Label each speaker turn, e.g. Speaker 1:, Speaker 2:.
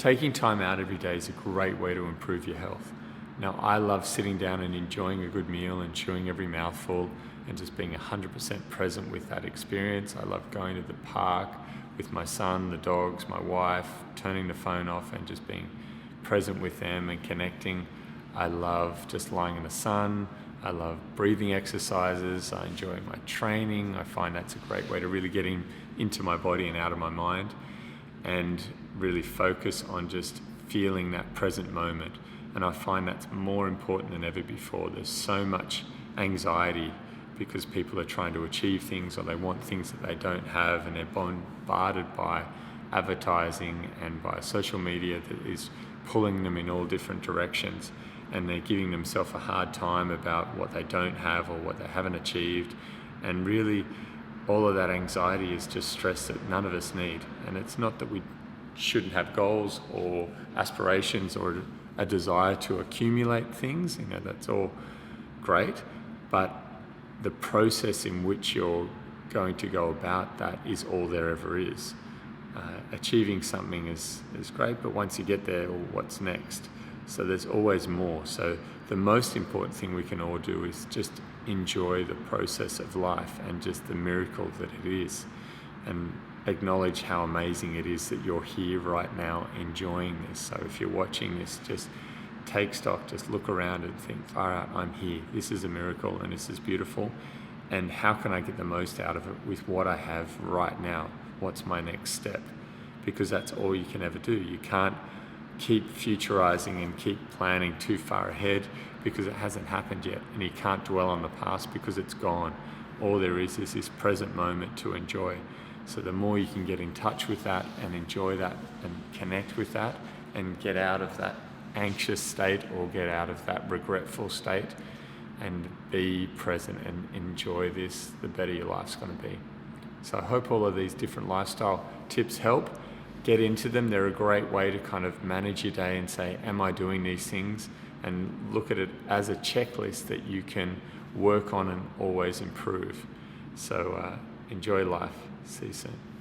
Speaker 1: taking time out every day is a great way to improve your health. Now, I love sitting down and enjoying a good meal and chewing every mouthful and just being 100% present with that experience. I love going to the park with my son, the dogs, my wife, turning the phone off and just being present with them and connecting. I love just lying in the sun. I love breathing exercises. I enjoy my training. I find that's a great way to really get into my body and out of my mind and really focus on just feeling that present moment. And I find that's more important than ever before. There's so much anxiety because people are trying to achieve things or they want things that they don't have, and they're bombarded by advertising and by social media that is pulling them in all different directions, and they're giving themselves a hard time about what they don't have or what they haven't achieved. And really all of that anxiety is just stress that none of us need. And it's not that we shouldn't have goals or aspirations or a desire to accumulate things, that's all great, but the process in which you're going to go about that is all there ever is. Achieving something is great, but once you get there, well, what's next? So there's always more. So the most important thing we can all do is just enjoy the process of life and just the miracle that it is, and acknowledge how amazing it is that you're here right now enjoying this. So if you're watching this, just take stock, just look around and think, far out, I'm here. This is a miracle and this is beautiful. And how can I get the most out of it with what I have right now? What's my next step? Because that's all you can ever do. You can't keep futurizing and keep planning too far ahead because it hasn't happened yet, and you can't dwell on the past because it's gone. All there is this present moment to enjoy. So the more you can get in touch with that and enjoy that and connect with that and get out of that anxious state or get out of that regretful state and be present and enjoy this, the better your life's going to be. So I hope all of these different lifestyle tips help. Get into them. They're a great way to kind of manage your day and say, am I doing these things? And look at it as a checklist that you can work on and always improve. So enjoy life. See you soon.